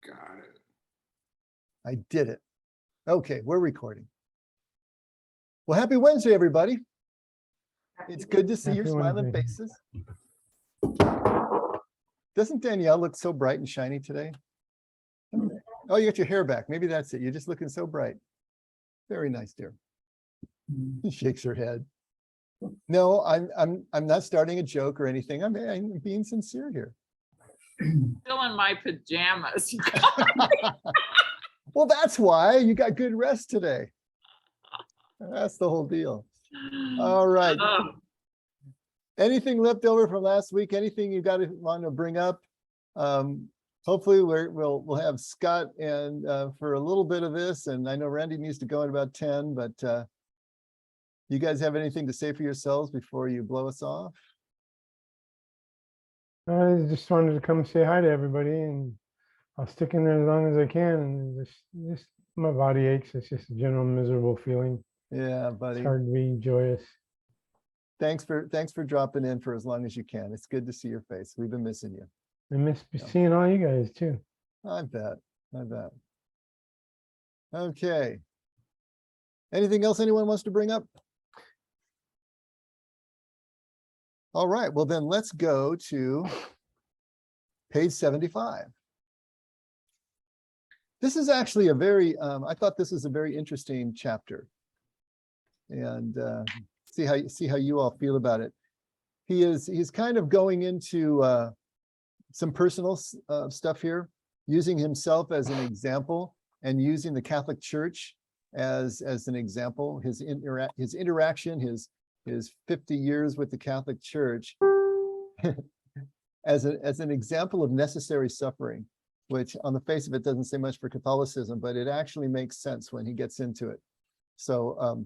Got it. I did it. Okay, we're recording. Well, happy Wednesday, everybody. It's good to see your smiling faces. Doesn't Danielle look so bright and shiny today? Okay. Oh, you got your hair back. Maybe that's it. You're just looking so bright. Very nice, dear. She shakes her head. No, I'm not starting a joke or anything. I'm being sincere here. Still in my pajamas. Well, that's why you got good rest today. That's the whole deal. All right. Anything left over from last week? Anything you want to bring up? Hopefully we'll have Scott and for a little bit of this, and I know Randy needs to go in about 10, but you guys have anything to say for yourselves before you blow us off? I just wanted to come say hi to everybody, and I'll stick in there as long as I can. And just my body aches. It's just a general miserable feeling. Yeah, buddy. It's hard to be joyous. Thanks for dropping in for as long as you can. It's good to see your face. We've been missing you. I miss seeing all you guys too. I bet. Okay. Anything else anyone wants to bring up? All right, well then let's go to page 75. This is actually a very, I thought this was a very interesting chapter. And see how you all feel about it. He's kind of going into some personal stuff here, using himself as an example and using the Catholic Church as an example, his interaction, his 50 years with the Catholic Church as an example of necessary suffering, which on the face of it doesn't say much for Catholicism, but it actually makes sense when he gets into it. So,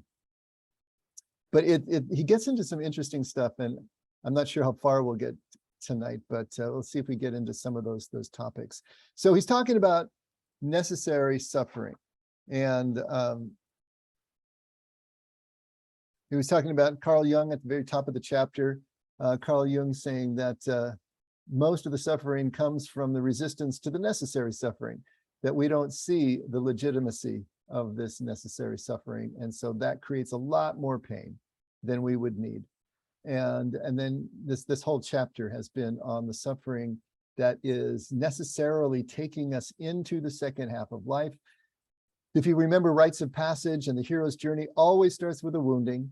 but he gets into some interesting stuff, and I'm not sure how far we'll get tonight, but we'll see if we get into some of those topics. So he's talking about necessary suffering, and he was talking about Carl Jung at the very top of the chapter. Carl Jung saying that most of the suffering comes from the resistance to the necessary suffering, that we don't see the legitimacy of this necessary suffering. And so that creates a lot more pain than we would need. And then this whole chapter has been on the suffering that is necessarily taking us into the second half of life. If you remember, rites of passage and the hero's journey always starts with a wounding,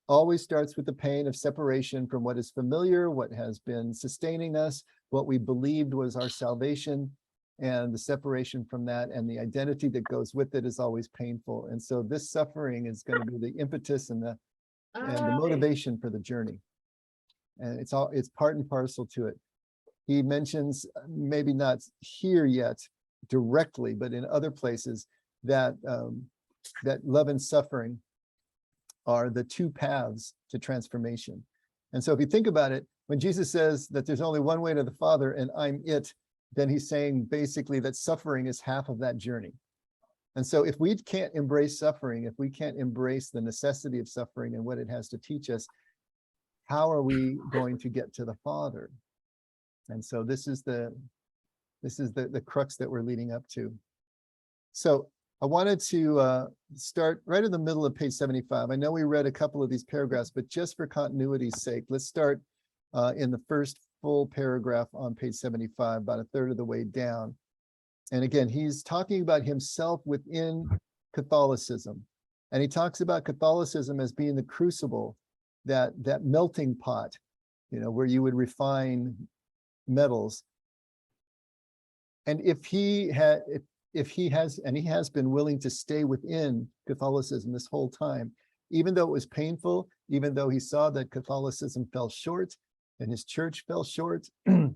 always starts with the pain of separation from what is familiar, what has been sustaining us, what we believed was our salvation, and the separation from that and the identity that goes with it is always painful. And so this suffering is going to be the impetus and the motivation for the journey. And it's part and parcel to it. He mentions, maybe not here yet directly, but in other places, that love and suffering are the two paths to transformation. And so if you think about it, when Jesus says that there's only one way to the Father and I'm it, then he's saying basically that suffering is half of that journey. And so if we can't embrace suffering, if we can't embrace the necessity of suffering and what it has to teach us, how are we going to get to the Father? And so this is the crux that we're leading up to. So I wanted to start right in the middle of page 75. I know we read a couple of these paragraphs, but just for continuity's sake, let's start in the first full paragraph on page 75, about a third of the way down. And again, he's talking about himself within Catholicism. And he talks about Catholicism as being the crucible, that melting pot, where you would refine metals. And if he has been willing to stay within Catholicism this whole time, even though it was painful, even though he saw that Catholicism fell short and his church fell short, and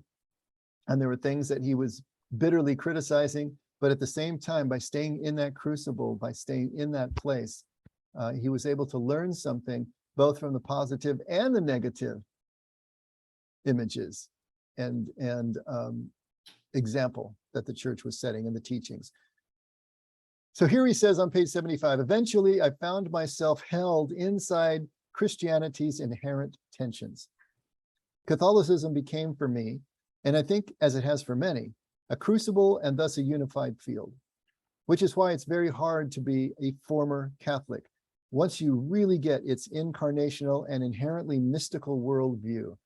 there were things that he was bitterly criticizing, but at the same time, by staying in that crucible, by staying in that place, he was able to learn something both from the positive and the negative images and example that the church was setting in the teachings. So here he says on page 75, eventually I found myself held inside Christianity's inherent tensions. Catholicism became for me, and I think as it has for many, a crucible and thus a unified field, which is why it's very hard to be a former Catholic once you really get its incarnational and inherently mystical worldview.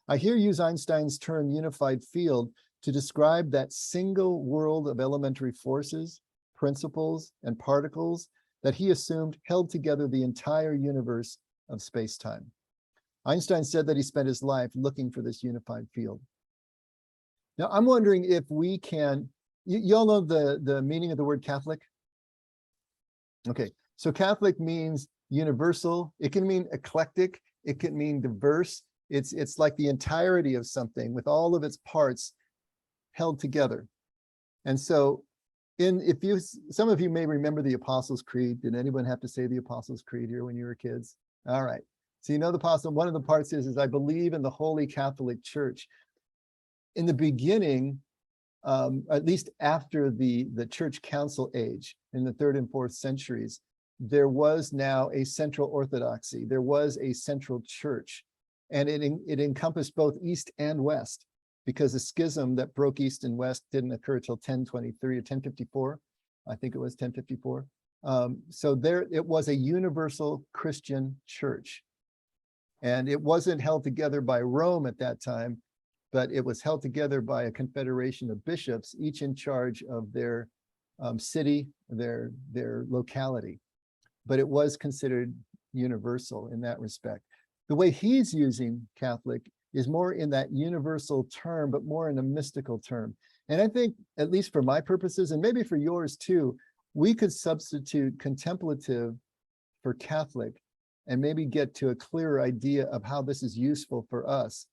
I here use Einstein's term unified field to describe that single world of elementary forces, principles, and particles that he assumed held together the entire universe of space-time. Einstein said that he spent his life looking for this unified field. Now, I'm wondering if we can, you all know the meaning of the word Catholic? Okay, so Catholic means universal. It can mean eclectic. It can mean diverse. It's like the entirety of something with all of its parts held together. And so some of you may remember the Apostles' Creed. Did anyone have to say the Apostles' Creed here when you were kids? All right. So you know the apostle, one of the parts is I believe in the Holy Catholic Church. In the beginning, at least after the church council age in the 3rd and 4th centuries, there was now a central orthodoxy. There was a central church, and it encompassed both East and West, because the schism that broke East and West didn't occur till 1023 or 1054. I think it was 1054. So it was a universal Christian church. And it wasn't held together by Rome at that time, but it was held together by a confederation of bishops, each in charge of their city, their locality. But it was considered universal in that respect. The way he's using Catholic is more in that universal term, but more in a mystical term. And I think, at least for my purposes, and maybe for yours too, we could substitute contemplative for Catholic and maybe get to a clearer idea of how this is useful for us.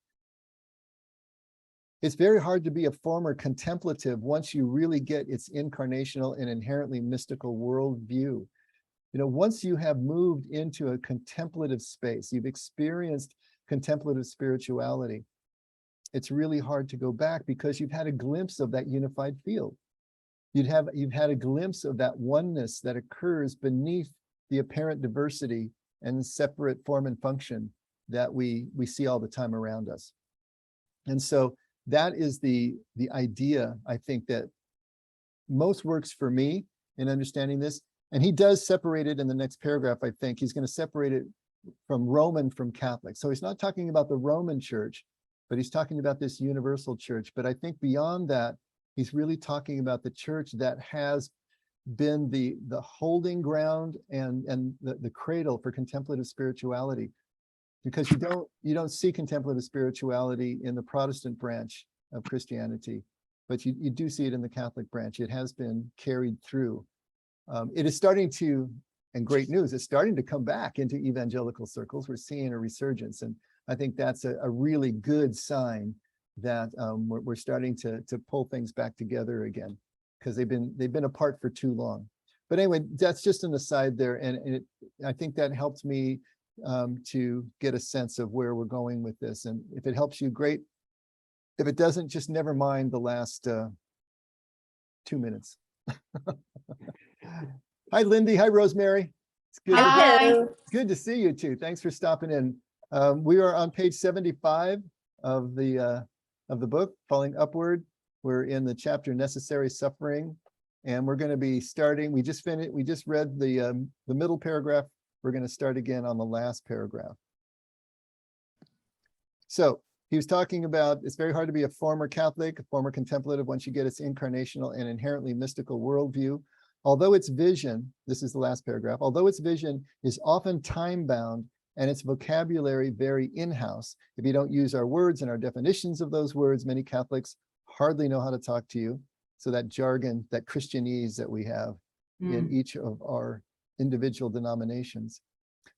It's very hard to be a former contemplative once you really get its incarnational and inherently mystical worldview. You know, once you have moved into a contemplative space, you've experienced contemplative spirituality, it's really hard to go back because you've had a glimpse of that unified field. You've had a glimpse of that oneness that occurs beneath the apparent diversity and separate form and function that we see all the time around us. And so that is the idea, I think, that most works for me in understanding this. And he does separate it in the next paragraph, I think. He's going to separate it from Roman from Catholic. So he's not talking about the Roman church, but he's talking about this universal church. But I think beyond that, he's really talking about the church that has been the holding ground and the cradle for contemplative spirituality, because you don't see contemplative spirituality in the Protestant branch of Christianity, but you do see it in the Catholic branch. It has been carried through. It is starting to, and great news, it's starting to come back into evangelical circles. We're seeing a resurgence, and I think that's a really good sign that we're starting to pull things back together again, because they've been apart for too long. But anyway, that's just an aside there, and I think that helped me to get a sense of where we're going with this. And if it helps you, great. If it doesn't, just never mind the last 2 minutes. Hi, Lindy. Hi, Rosemary. It's good. Good to see you too. Thanks for stopping in. We are on page 75 of the book, Falling Upward. We're in the chapter Necessary Suffering, and we're going to be starting. We just read the middle paragraph. We're going to start again on the last paragraph. So he was talking about, it's very hard to be a former Catholic, a former contemplative, once you get its incarnational and inherently mystical worldview. Although its vision, this is the last paragraph, although its vision is often time-bound and its vocabulary very in-house, if you don't use our words and our definitions of those words, many Catholics hardly know how to talk to you. So that jargon, that Christianese that we have in each of our individual denominations.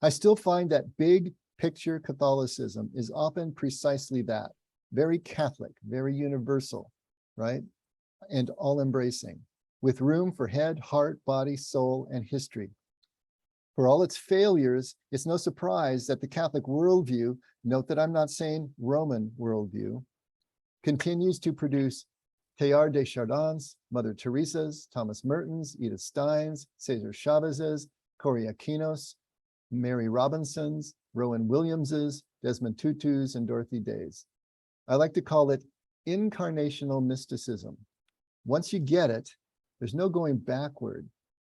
I still find that big picture Catholicism is often precisely that, very Catholic, very universal, right? And all-embracing, with room for head, heart, body, soul, and history. For all its failures, it's no surprise that the Catholic worldview, note that I'm not saying Roman worldview, continues to produce Teilhard de Chardin's, Mother Teresa's, Thomas Merton's, Edith Stein's, Cesar Chavez's, Cory Aquino's, Mary Robinson's, Rowan Williams's, Desmond Tutu's, and Dorothy Day's. I like to call it incarnational mysticism, Once you get it, there's no going backward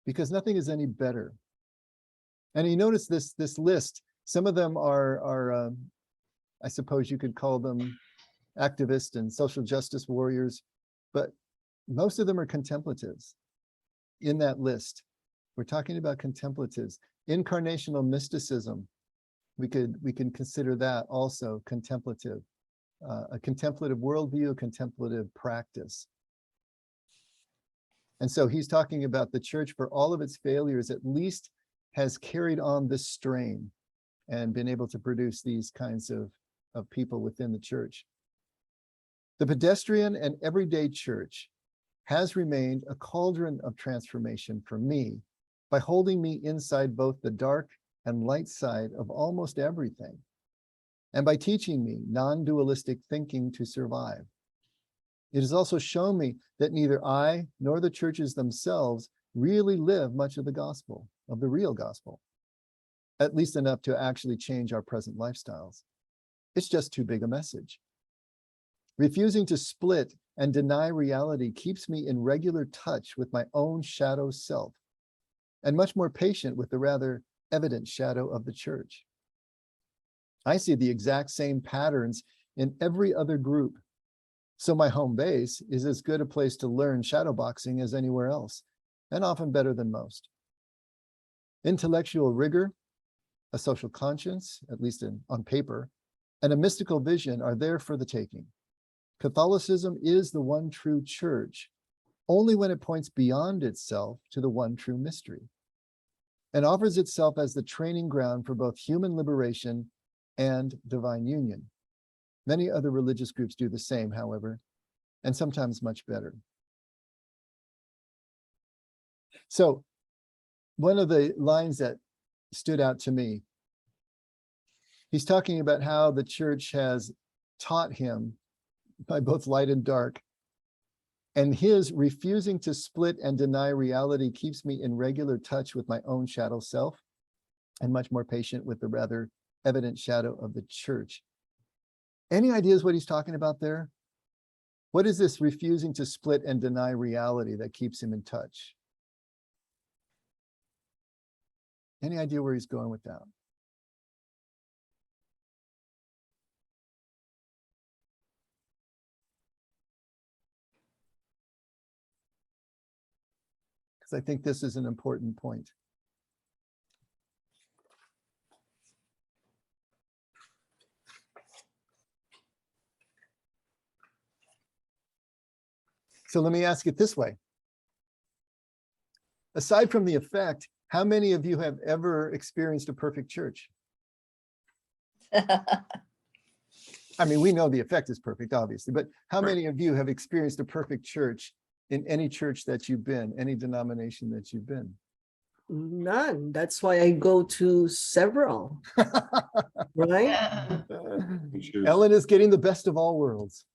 because nothing is any better. And you notice this list, some of them are I suppose you could call them activists and social justice warriors, but most of them are contemplatives in that list. We're talking about contemplatives. Incarnational mysticism, we can consider that also contemplative, a contemplative worldview, a contemplative practice. And so he's talking about the church, for all of its failures, at least has carried on this strain and been able to produce these kinds of people within the church. The pedestrian and everyday church has remained a cauldron of transformation for me by holding me inside both the dark and light side of almost everything, and by teaching me non-dualistic thinking to survive. It has also shown me that neither I nor the churches themselves really live much of the gospel, of the real gospel, at least enough to actually change our present lifestyles. It's just too big a message. Refusing to split and deny reality keeps me in regular touch with my own shadow self, and much more patient with the rather evident shadow of the church. I see the exact same patterns in every other group, so my home base is as good a place to learn shadowboxing as anywhere else, and often better than most. Intellectual rigor, a social conscience, at least on paper, and a mystical vision are there for the taking. Catholicism is the one true church, only when it points beyond itself to the one true mystery, and offers itself as the training ground for both human liberation and divine union. Many other religious groups do the same, however, and sometimes much better. So one of the lines that stood out to me, he's talking about how the church has taught him by both light and dark, and his refusing to split and deny reality keeps me in regular touch with my own shadow self, and much more patient with the rather evident shadow of the church. Any ideas what he's talking about there? What is this refusing to split and deny reality that keeps him in touch? Any idea where he's going with that? Because I think this is an important point. So let me ask it this way. Aside from the effect, how many of you have ever experienced a perfect church? I mean, we know the effect is perfect, obviously, but how many of you have experienced a perfect church in any church that you've been, any denomination that you've been? None. That's why I go to several, right? Ellen is getting the best of all worlds.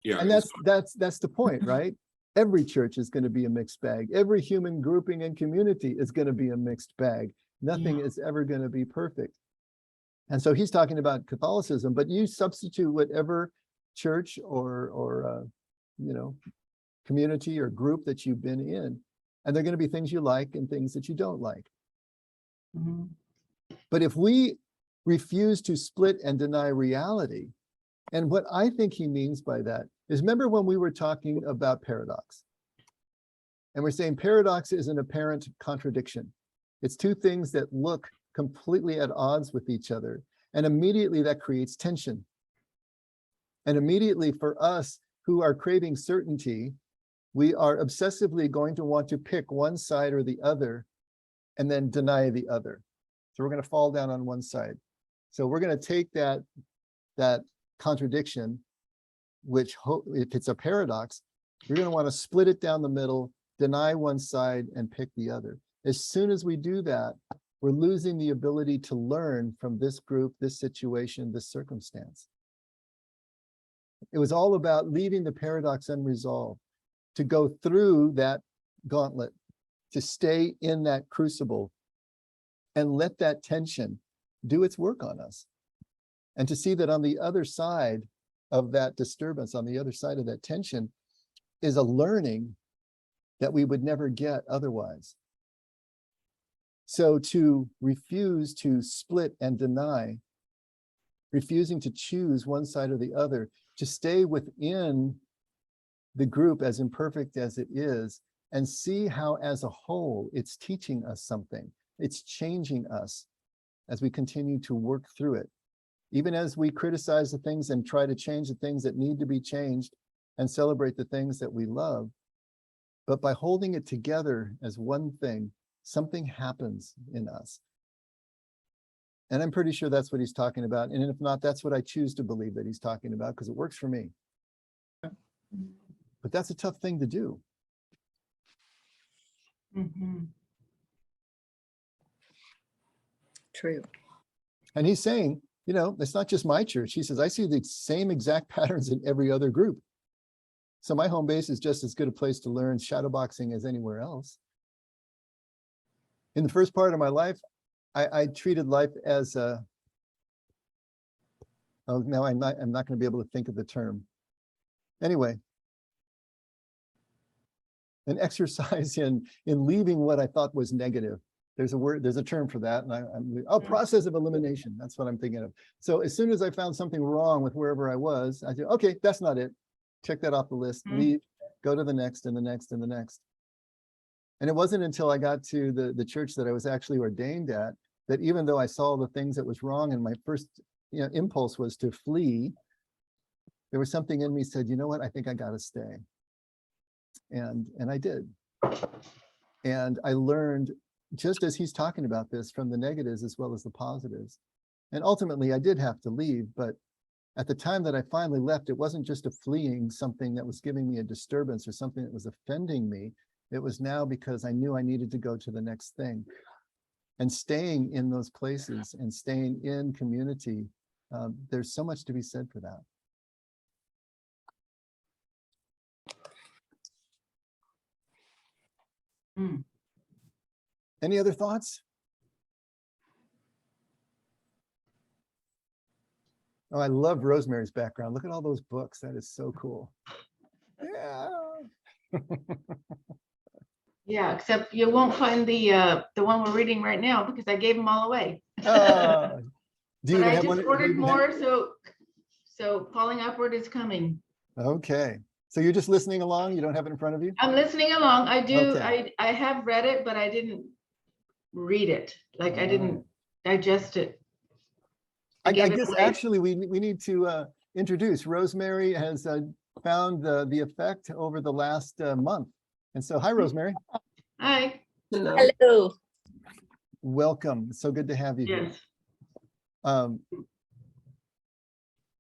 Yeah, And that's the point, right? Every church is going to be a mixed bag. Every human grouping and community is going to be a mixed bag. Nothing is ever going to be perfect. And so he's talking about Catholicism, but you substitute whatever church or community or group that you've been in, and there are going to be things you like and things that you don't like. Mhm. But if we refuse to split and deny reality, and what I think he means by that is, remember when we were talking about paradox? And we're saying paradox is an apparent contradiction. It's two things that look completely at odds with each other. And immediately that creates tension. And immediately for us who are craving certainty, we are obsessively going to want to pick one side or the other and then deny the other. So we're going to fall down on one side. So we're going to take that contradiction, which if it's a paradox, you're going to want to split it down the middle, deny one side and pick the other. As soon as we do that, we're losing the ability to learn from this group, this situation, this circumstance. It was all about leaving the paradox unresolved, to go through that gauntlet, to stay in that crucible and let that tension do its work on us. And to see that on the other side of that disturbance, on the other side of that tension, is a learning that we would never get otherwise. So to refuse to split and deny, refusing to choose one side or the other, to stay within the group as imperfect as it is, and see how as a whole it's teaching us something. It's changing us as we continue to work through it. Even as we criticize the things and try to change the things that need to be changed and celebrate the things that we love. But by holding it together as one thing, something happens in us. And I'm pretty sure that's what he's talking about. And if not, that's what I choose to believe that he's talking about, because it works for me. But that's a tough thing to do. True. And he's saying, you know, it's not just my church. He says, I see the same exact patterns in every other group. So my home base is just as good a place to learn shadowboxing as anywhere else. In the first part of my life, I treated life as a, oh, now I'm not going to be able to think of the term. Anyway, an exercise in leaving what I thought was negative. There's a word, there's a term for that. And process of elimination. That's what I'm thinking of. So as soon as I found something wrong with wherever I was, I said, okay, that's not it. Check that off the list, leave, go to the next and the next and the next. And it wasn't until I got to the church that I was actually ordained at, that even though I saw the things that was wrong and my first impulse was to flee, there was something in me said, you know what, I think I got to stay. And I did. And I learned, just as he's talking about this, from the negatives as well as the positives. And ultimately I did have to leave, but at the time that I finally left, it wasn't just a fleeing something that was giving me a disturbance or something that was offending me. It was now because I knew I needed to go to the next thing. And staying in those places and staying in community, there's so much to be said for that. Any other thoughts? Oh, I love Rosemary's background. Look at all those books. That is so cool. Yeah. Yeah, except you won't find the one we're reading right now because I gave them all away. Do you But even I have just one? ordered more, so Falling Upward is coming. Okay. So you're just listening along? You don't have it in front of you? I'm listening along. I do. Okay. I have read it, but I didn't read it. Like I didn't digest it. I gave it guess away. actually we need to introduce. Rosemary has found the effect over the last month. And so, hi, Rosemary. Hi. Hello. Hello. Welcome. It's so good to have you here. Yes.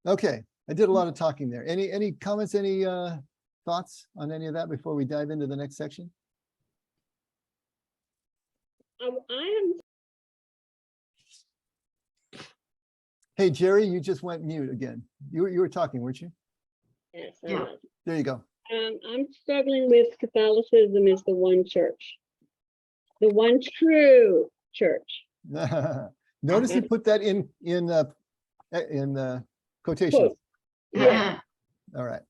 Okay, I did a lot of talking there. Any comments, any thoughts on any of that before we dive into the next section? Hey, Jerry, you just went mute again. You were talking, weren't you? Yes, I Yeah. was. There you go. I'm struggling with Catholicism as the one church, the one true church. Notice he put that in quotations. Quote. Yeah. All right.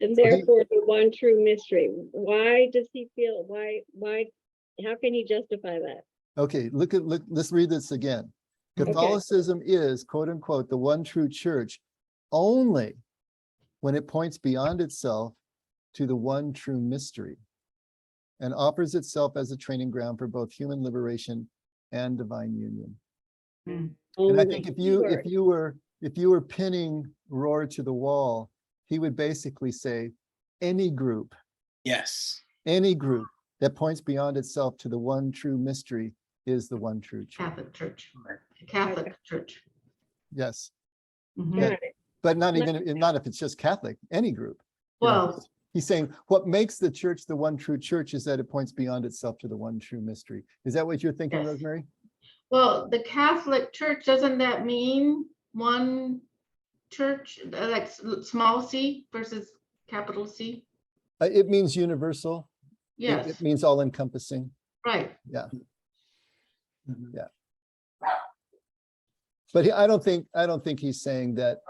And So he- therefore the one true mystery. Why does he feel, how can he justify that? Okay, let's read this again. Catholicism is, quote unquote, the one true church only when it points beyond itself to the one true mystery and offers itself as a training ground for both human liberation and divine union. And I Only. think if you were pinning Rohr to the wall, he would basically say any group that points beyond itself to the one true mystery is the one true church. Catholic Church. Catholic Church. Yes, Mhm. Got it. but not if it's just Catholic, any group. You know, Well, he's saying what makes the church the one true church is that it points beyond itself to the one true mystery. Is that what you're thinking, Yes. Rosemary? well, the Catholic Church, doesn't that mean one church, like small c versus capital C? It means universal. Yes, It means all encompassing. right. Yeah. Yeah. But I don't think he's saying that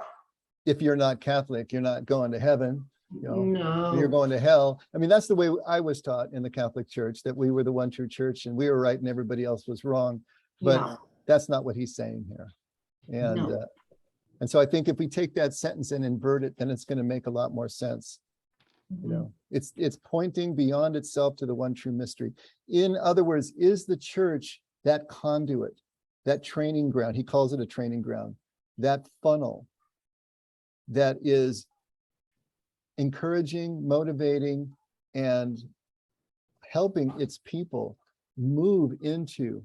if you're not Catholic, you're not going to heaven, you know, you're No, going to hell. I mean, that's the way I was taught in the Catholic Church, that we were the one true church and we were right and everybody else was wrong. But no, that's not what he's saying here. And No. and so I think if we take that sentence and invert it, then it's going to make a lot more sense. You know, it's pointing beyond itself to the one true mystery. In other words, is the church that conduit, that training ground? He calls it a training ground, that funnel that is encouraging, motivating, and helping its people move into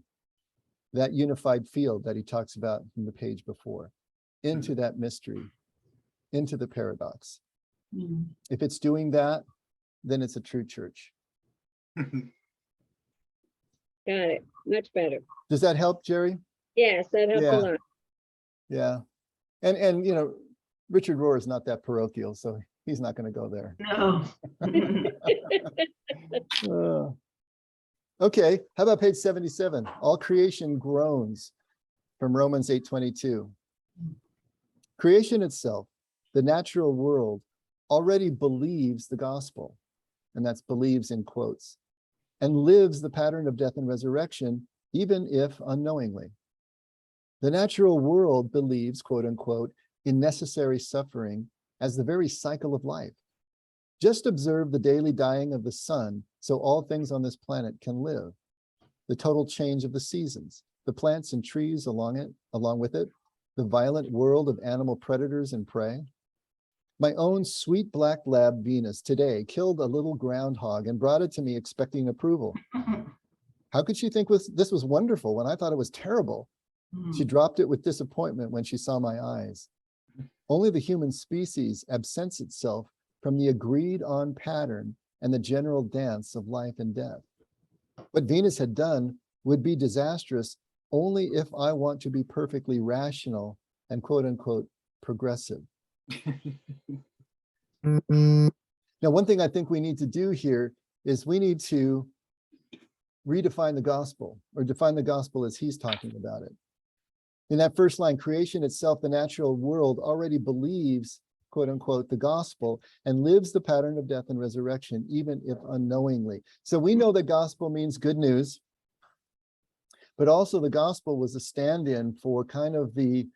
that unified field that he talks about in the page before, into that mystery, into the paradox. Mm. If it's doing that, then it's a true church. Got it. Much better. Does that help, Jerry? Yes, that helps Yeah. a lot. Yeah. And you know, Richard Rohr is not that parochial, so he's not going to go there. No. Okay, how about page 77? All creation groans, from Romans 8:22. Creation itself, the natural world, already believes the gospel, and that's believes in quotes, and lives the pattern of death and resurrection, even if unknowingly. The natural world believes, quote unquote, in necessary suffering as the very cycle of life. Just observe the daily dying of the sun, so all things on this planet can live. The total change of the seasons, the plants and trees along with it, the violent world of animal predators and prey. My own sweet black lab Venus today killed a little groundhog and brought it to me expecting approval. How could she think this was wonderful when I thought it was terrible? She dropped it with disappointment when she saw my eyes. Only the human species absents itself from the agreed on pattern and the general dance of life and death. What Venus had done would be disastrous only if I want to be perfectly rational and quote unquote progressive. Now, one thing I think we need to do here is we need to redefine the gospel, or define the gospel as he's talking about it. In that first line, creation itself, the natural world, already believes, quote unquote, the gospel and lives the pattern of death and resurrection, even if unknowingly. So we know that gospel means good news, but also the gospel was a stand-in for kind of the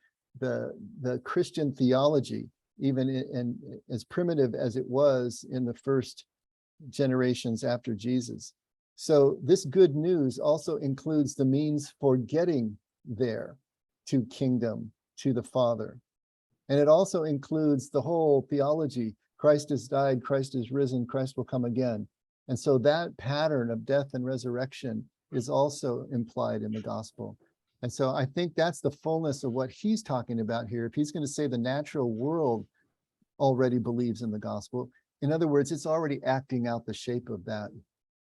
Christian theology, even in as primitive as it was in the first generations after Jesus. So this good news also includes the means for getting there to kingdom, to the Father. And it also includes the whole theology. Christ has died, Christ is risen, Christ will come again. And so that pattern of death and resurrection is also implied in the gospel. And so I think that's the fullness of what he's talking about here. If he's going to say the natural world already believes in the gospel, in other words, it's already acting out the shape of that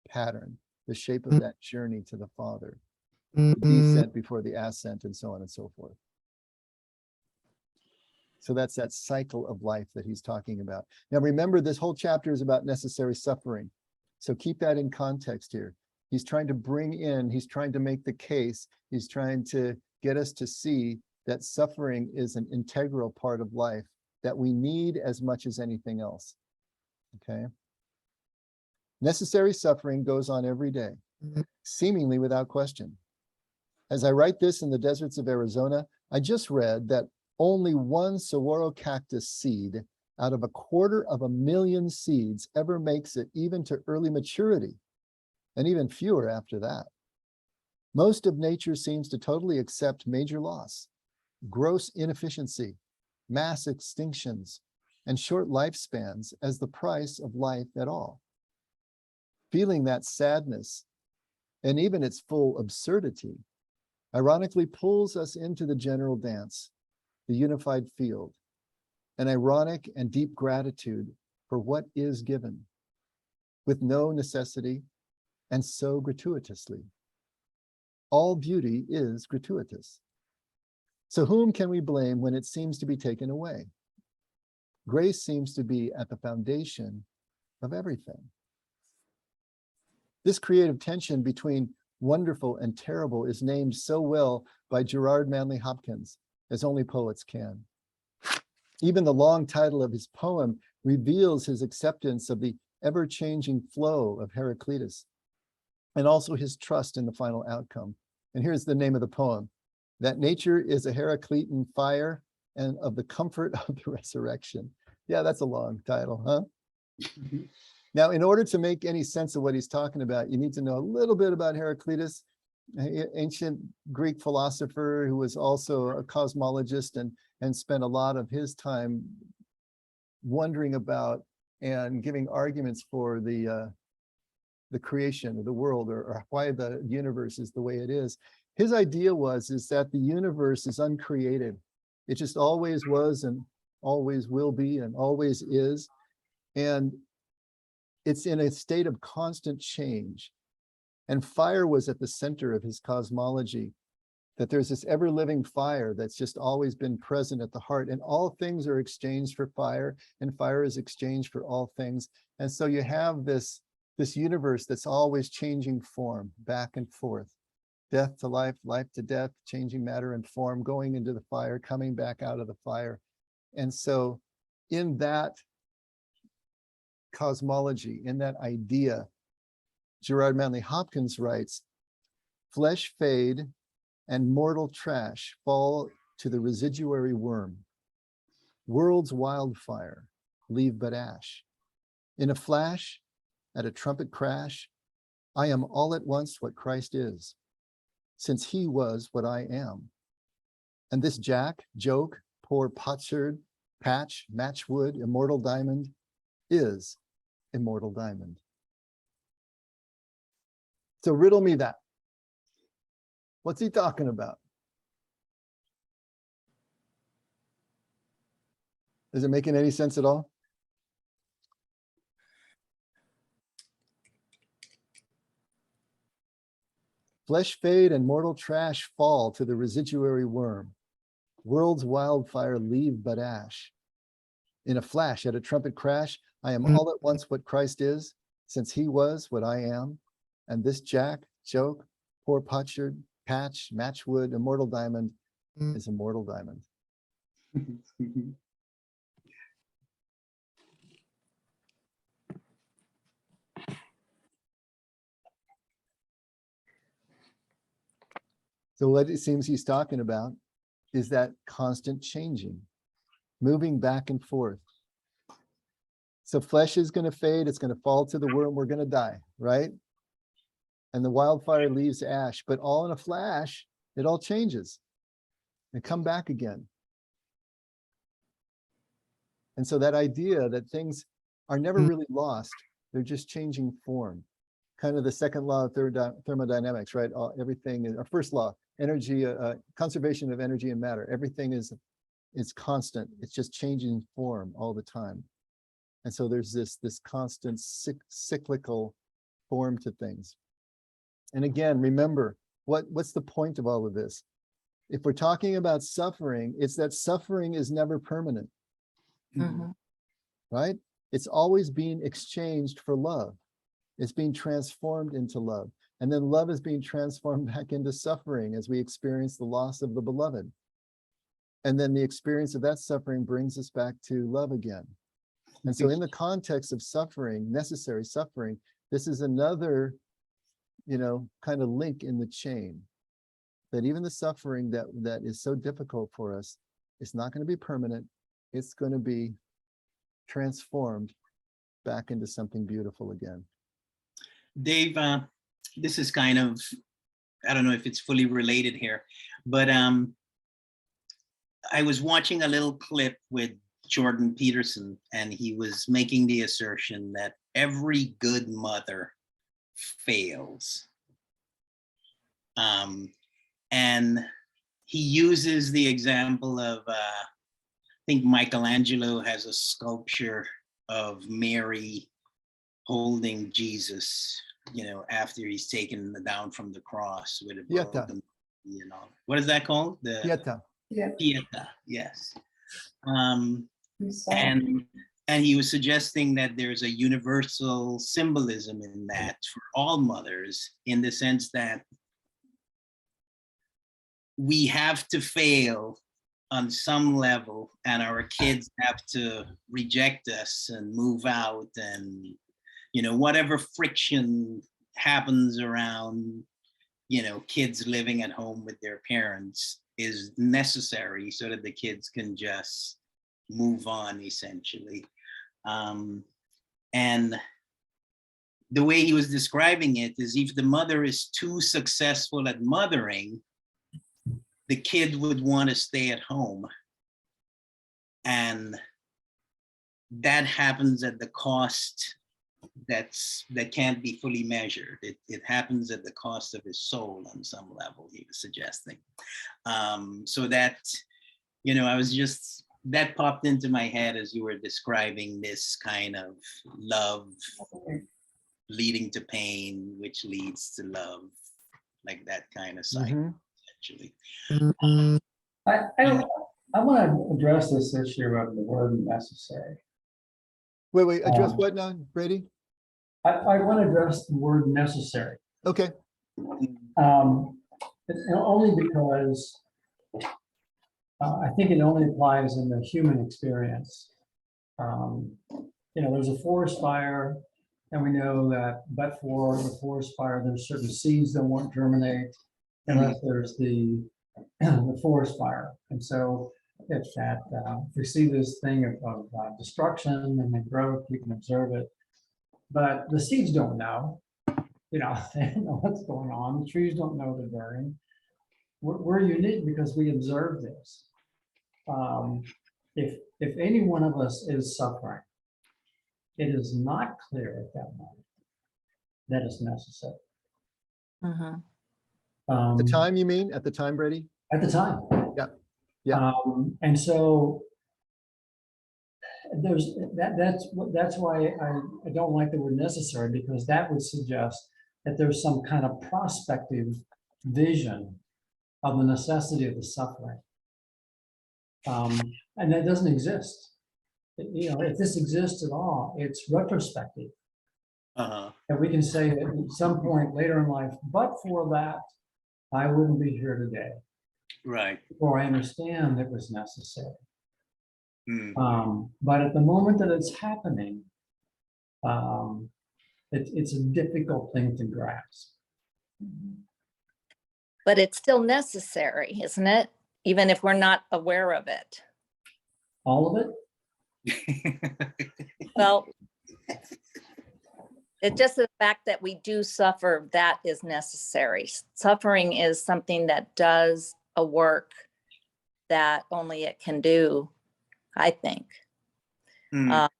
pattern, the shape of that journey to the Father, the descent before the ascent, and so on and so forth. So that's that cycle of life that he's talking about. Now, remember, this whole chapter is about necessary suffering. So keep that in context here. He's trying to bring in, he's trying to make the case, he's trying to get us to see that suffering is an integral part of life that we need as much as anything else. Okay? Necessary suffering goes on every day, seemingly without question. As I write this in the deserts of Arizona, I just read that only one saguaro cactus seed out of 250,000 seeds ever makes it even to early maturity, and even fewer after that. Most of nature seems to totally accept major loss, gross inefficiency, mass extinctions, and short lifespans as the price of life at all. Feeling that sadness, and even its full absurdity, ironically pulls us into the general dance, the unified field, an ironic and deep gratitude for what is given, with no necessity and so gratuitously. All beauty is gratuitous. So whom can we blame when it seems to be taken away? Grace seems to be at the foundation of everything. This creative tension between wonderful and terrible is named so well by Gerard Manley Hopkins, as only poets can. Even the long title of his poem reveals his acceptance of the ever-changing flow of Heraclitus, and also his trust in the final outcome. And here's the name of the poem: that nature is a Heraclitean fire, and of the comfort of the resurrection. Yeah, that's a long title, huh? Now, in order to make any sense of what he's talking about, you need to know a little bit about Heraclitus, ancient Greek philosopher who was also a cosmologist and spent a lot of his time wondering about and giving arguments for the creation of the world, or why the universe is the way it is. His idea is that the universe is uncreated. It just always was and always will be and always is. And it's in a state of constant change. And fire was at the center of his cosmology, that there's this ever-living fire that's just always been present at the heart, and all things are exchanged for fire, and fire is exchanged for all things. And so you have this universe that's always changing form, back and forth, death to life, life to death, changing matter and form, going into the fire, coming back out of the fire. And so in that cosmology, in that idea, Gerard Manley Hopkins writes, flesh fade and mortal trash fall to the residuary worm. World's wildfire leave but ash. In a flash, at a trumpet crash, I am all at once what Christ is, since he was what I am. And this jack, joke, poor potsherd, patch, matchwood, immortal diamond is immortal diamond. So riddle me that. What's he talking about? Is it making any sense at all? Flesh fade and mortal trash fall to the residuary worm. World's wildfire leave but ash. In a flash, at a trumpet crash, I am all at once what Christ is, since he was what I am. And this jack, joke, poor potsherd, patch, matchwood, immortal diamond is immortal diamond. So what it seems he's talking about is that constant changing, moving back and forth. So flesh is going to fade, it's going to fall to the worm, we're going to die, right? And the wildfire leaves ash, but all in a flash, it all changes and come back again. And so that idea that things are never really lost, they're just changing form. Kind of the second law of thermodynamics, right? Everything is, our first law, energy, conservation of energy and matter. Everything is constant. It's just changing form all the time. And so there's this constant cyclical form to things. And again, remember, what's the point of all of this? If we're talking about suffering, it's that suffering is never permanent, right? It's always being exchanged for love. It's being transformed into love. And then love is being transformed back into suffering as we experience the loss of the beloved. And then the experience of that suffering brings us back to love again. And so in the context of suffering, necessary suffering, this is another, kind of link in the chain, that even the suffering that is so difficult for us, it's not going to be permanent. It's going to be transformed back into something beautiful again. Dave, this is kind of, I don't know if it's fully related here, but I was watching a little clip with Jordan Peterson, and he was making the assertion that every good mother fails. And he uses the example of, I think Michelangelo has a sculpture of Mary holding Jesus, after he's taken down from the cross with a broken, what is that called? The Pieta. Pieta, yes. And he was suggesting that there's a universal symbolism in that for all mothers, in the sense that we have to fail on some level, and our kids have to reject us and move out, and whatever friction happens around kids living at home with their parents is necessary so that the kids can just move on, essentially. And the way he was describing it is, if the mother is too successful at mothering, the kid would want to stay at home. And that happens at the cost that can't be fully measured. It happens at the cost of his soul on some level, he was suggesting. So that, that popped into my head as you were describing this kind of love leading to pain, which leads to love, like that kind of cycle, essentially. I want to address this issue of the word necessary. Wait, address what now, Brady? I want to address the word necessary. Okay. Only because I think it only applies in the human experience. There's a forest fire, and we know that but for the forest fire, there's certain seeds that won't germinate unless there's the forest fire. And so if we see this thing of destruction and then growth, we can observe it. But the seeds don't know, they don't know what's going on. The trees don't know they're burning. We're unique because we observe this. If any one of us is suffering, it is not clear at that moment that it's necessary. At the time, you mean? At the time, Brady? At the time. Yeah. And so that's why I don't like the word necessary, because that would suggest that there's some kind of prospective vision of the necessity of the suffering. And that doesn't exist. If this exists at all, it's retrospective. And we can say that at some point later in life, but for that, I wouldn't be here today. Right. Or I understand it was necessary. But at the moment that it's happening, it's a difficult thing to grasp. But it's still necessary, isn't it? Even if we're not aware of it. All of it? Well, it's just the fact that we do suffer, that is necessary. Suffering is something that does a work that only it can do, I think. Not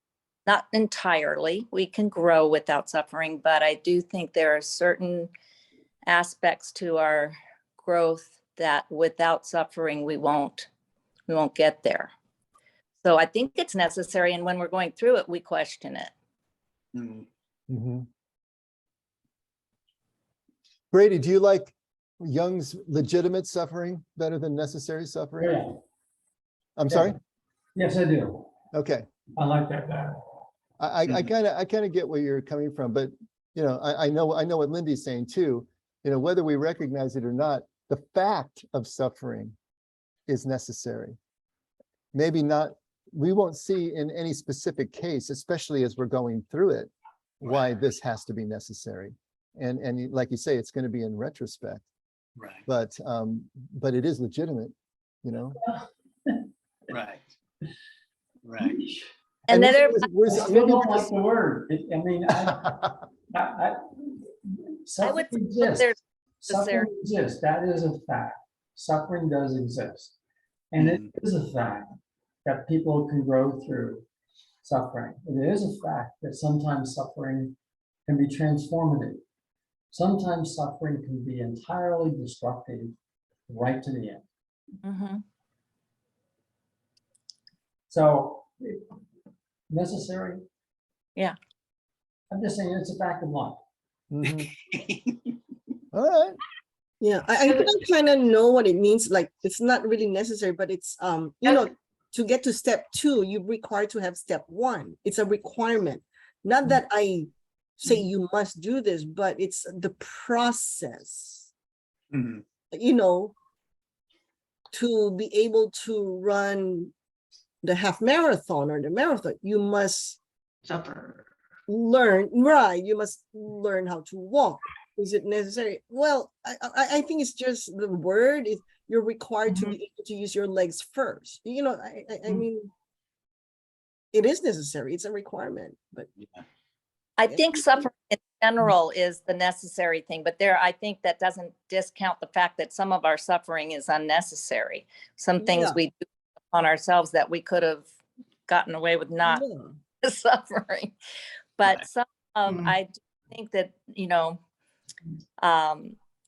entirely. We can grow without suffering, but I do think there are certain aspects to our growth that without suffering, we won't get there. So I think it's necessary. And when we're going through it, we question it. Brady, do you like Jung's legitimate suffering better than necessary suffering? Yeah. I'm sorry? Yes, I do. Okay. I like that better. I kind of get where you're coming from, but I know what Lindy's saying too. Whether we recognize it or not, the fact of suffering is necessary. Maybe not, we won't see in any specific case, especially as we're going through it, why this has to be necessary. And like you say, it's going to be in retrospect. Right. But it is legitimate, Right. Right. And then I still don't like the word. I would suffering say there's exists. Suffering exists. That is a fact. Suffering does exist. And it is a fact that people can grow through suffering. It is a fact that sometimes suffering can be transformative. Sometimes suffering can be entirely destructive right to the end. So, kind Yeah. I'm just saying it's a fact of life. All right. Yeah, I kind of know what it means. Like, it's not really necessary, but it's, to get to step 2, you're required to have step 1. It's a requirement. Not that I say you must do this, but it's the process. to be able to run the half marathon or the marathon, you must Suffer. learn, right? You must learn how to walk. Is it necessary? Well, I think it's just the word is you're required to be able to use your legs first. You know, I mean, it is necessary. It's a requirement, but I think suffering in general is the necessary thing, but I think that doesn't discount the fact that some of our suffering is unnecessary. Some things Yeah. we do on ourselves that we could have gotten away with not yeah. suffering. But Right. some I do think that, you know,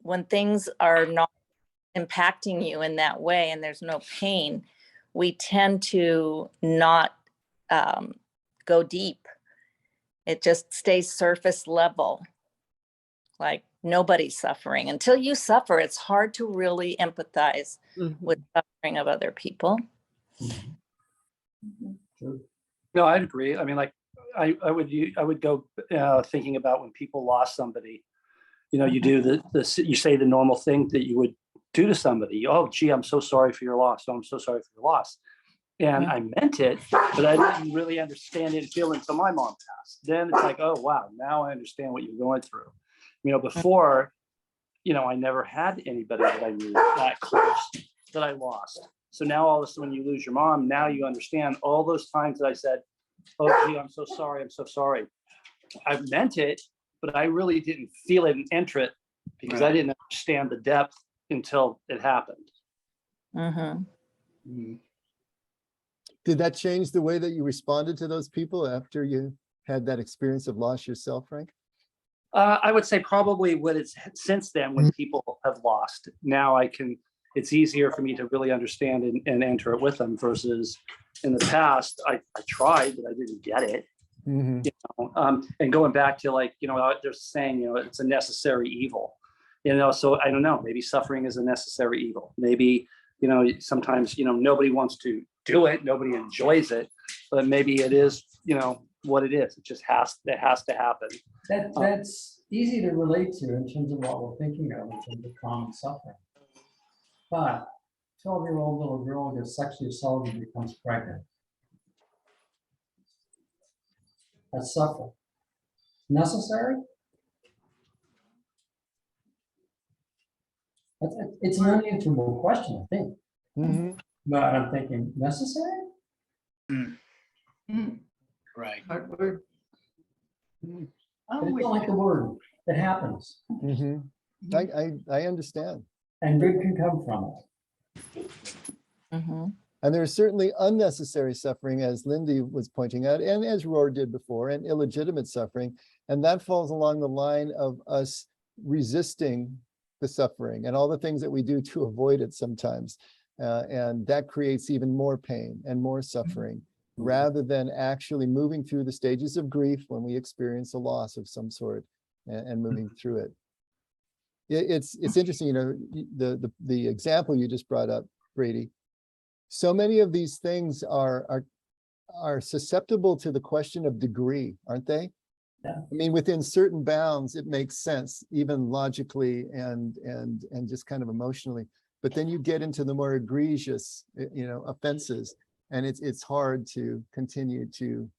when things are not impacting you in that way and there's no pain, we tend to not go deep. It just stays surface level, like nobody's suffering. Until you suffer, it's hard to really empathize with suffering of other people. No, I'd agree. I mean, like, I would go thinking about when people lost somebody. You know, you do you say the normal thing that you would do to somebody. Oh, gee, I'm so sorry for your loss. Oh, I'm so sorry for your loss. And I meant it, but I didn't really understand it and feel it until my mom passed. Then it's like, oh, wow, now I understand what you're going through. You know, before, you know, I never had anybody that I knew that close that I lost. So now all of a sudden when you lose your mom, now you understand all those times that I said, oh, gee, I'm so sorry. I'm so sorry. I meant it, but I really didn't feel it and enter it because I didn't understand the depth until it happened. Did that change the way that you responded to those people after you had that experience of loss yourself, Frank? I would say probably what it's since then when people have lost. Now it's easier for me to really understand and enter it with them versus in the past, I tried, but I didn't get it. You know? And going back to like, you know, they're saying, you know, it's a necessary evil, you know, so I don't know, maybe suffering is a necessary evil. Maybe, you know, sometimes, you know, nobody wants to do it. Nobody enjoys it, but maybe it is, you know, what it is. It just has to happen. That's easy to relate to in terms of what we're thinking of in terms of common suffering. But 12-year-old little girl gets sexually assaulted and becomes pregnant. That's suffering. Necessary? It's an unanswerable question, I think. But I'm thinking, necessary? Right. Hard word. But it's not like the word. It happens. I understand. And good can come from it. And there's certainly unnecessary suffering, as Lindy was pointing out, and as Rohr did before, and illegitimate suffering. And that falls along the line of us resisting the suffering and all the things that we do to avoid it sometimes. And that creates even more pain and more suffering, rather than actually moving through the stages of grief when we experience a loss of some sort and moving through it. It's interesting, you know, the example you just brought up, Brady. So many of these things are susceptible to the question of degree, aren't they? Yeah. I mean, within certain bounds, it makes sense, even logically and just kind of emotionally. But then you get into the more egregious, you know, offenses, and it's hard to continue to